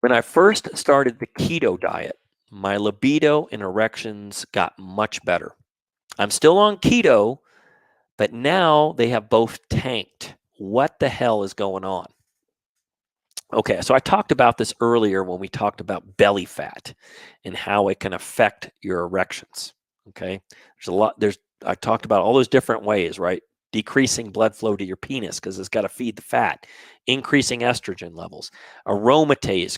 When I first started the keto diet, my libido and erections got much better. I'm still on keto, but now they have both tanked. What the hell is going on? Okay, so I talked about this earlier when we talked about belly fat and how it can affect your erections. Okay, I talked about all those different ways, right? Decreasing blood flow to your penis because it's got to feed the fat, increasing estrogen levels, aromatase,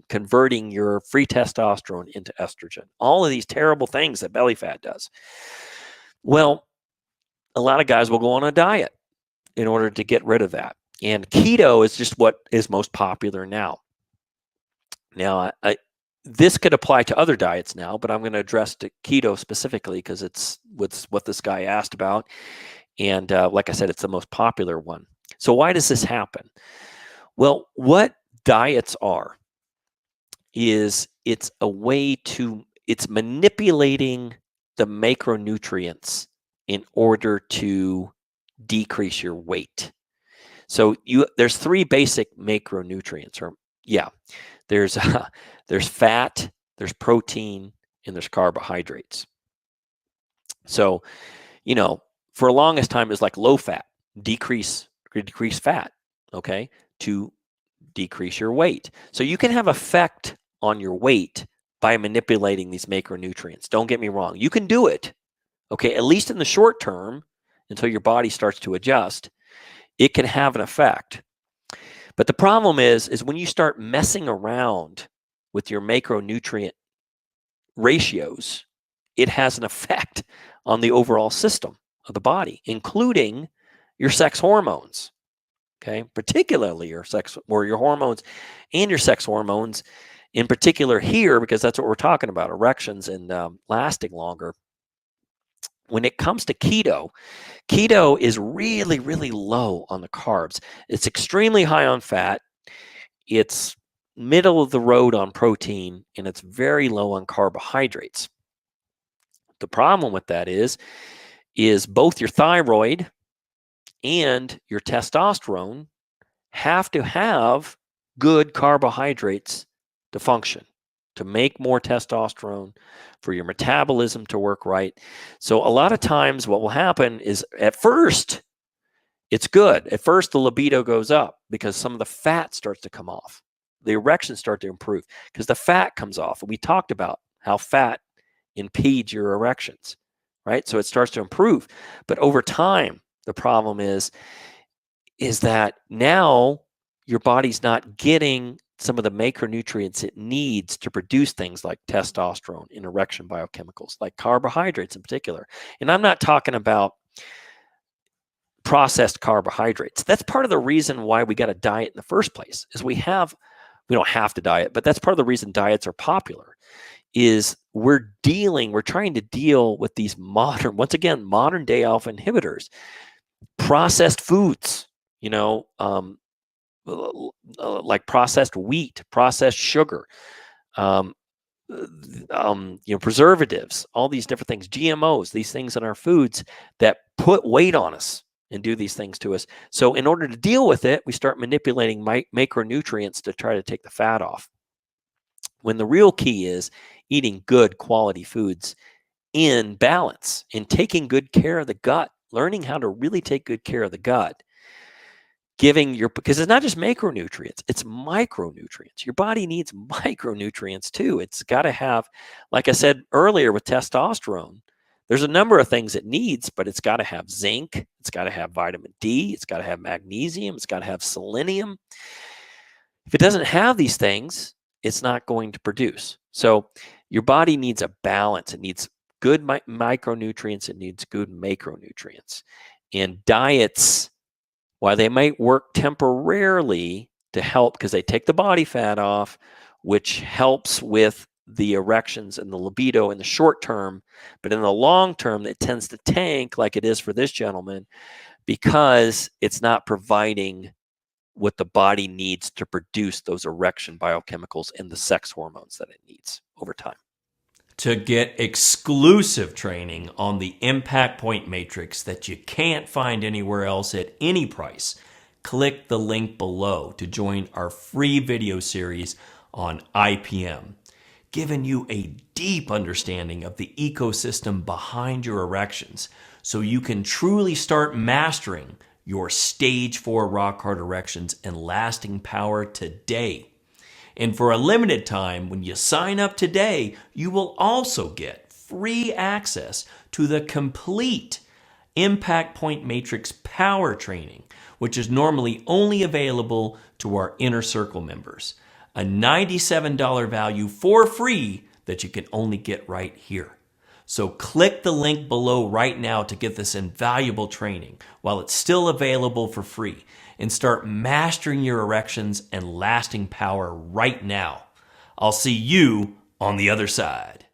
converting your free testosterone into estrogen. All of these terrible things that belly fat does. Well, a lot of guys will go on a diet in order to get rid of that. And keto is just what is most popular now. Now, this could apply to other diets now, but I'm going to address the keto specifically because it's what this guy asked about. And like I said, it's the most popular one. So why does this happen? Well, what diets are is it's manipulating the macronutrients in order to decrease your weight. So there's three basic macronutrients, there's fat, there's protein, and there's carbohydrates. So, for the longest time it's like low fat, decrease fat, okay, to decrease your weight. So you can have effect on your weight by manipulating these macronutrients. Don't get me wrong. You can do it, okay, at least in the short term until your body starts to adjust. It can have an effect. But the problem is when you start messing around with your macronutrient ratios, it has an effect on the overall system of the body, including your sex hormones. Okay, particularly your hormones and your sex hormones in particular here, because that's what we're talking about, erections and lasting longer. When it comes to keto is really, really low on the carbs. It's extremely high on fat. It's middle of the road on protein, and it's very low on carbohydrates. The problem with that is both your thyroid and your testosterone have to have good carbohydrates to function, to make more testosterone, for your metabolism to work right. So a lot of times what will happen is at first, it's good. At first, the libido goes up because some of the fat starts to come off. The erections start to improve because the fat comes off. And we talked about how fat impedes your erections, right? So it starts to improve. But over time, the problem is that now your body's not getting some of the macronutrients it needs to produce things like testosterone and erection biochemicals, like carbohydrates in particular. And I'm not talking about processed carbohydrates. That's part of the reason why we got a diet in the first place, is we don't have to diet, but that's part of the reason diets are popular, is we're trying to deal with these modern day alpha inhibitors, processed foods, like processed wheat, processed sugar, preservatives, all these different things, GMOs, these things in our foods that put weight on us and do these things to us. So in order to deal with it, we start manipulating macronutrients to try to take the fat off. When the real key is eating good quality foods in balance and taking good care of the gut, learning how to really take good care of the gut. Because it's not just macronutrients, it's micronutrients. Your body needs micronutrients too. It's got to have, like I said earlier with testosterone, there's a number of things it needs, but it's got to have zinc, it's got to have vitamin D, it's got to have magnesium, it's got to have selenium. If it doesn't have these things, it's not going to produce. So your body needs a balance. It needs good micronutrients, it needs good macronutrients. And diets, while they might work temporarily to help because they take the body fat off, which helps with the erections and the libido in the short term, but in the long term, it tends to tank like it is for this gentleman because it's not providing what the body needs to produce those erection biochemicals and the sex hormones that it needs over time. To get exclusive training on the Impact Point Matrix that you can't find anywhere else at any price, click the link below to join our free video series on IPM, giving you a deep understanding of the ecosystem behind your erections so you can truly start mastering your stage 4 rock hard erections and lasting power today. And for a limited time, when you sign up today, you will also get free access to the complete Impact Point Matrix Power Training, which is normally only available to our Inner Circle members. A $97 value for free that you can only get right here. So click the link below right now to get this invaluable training while it's still available for free and start mastering your erections and lasting power right now. I'll see you on the other side.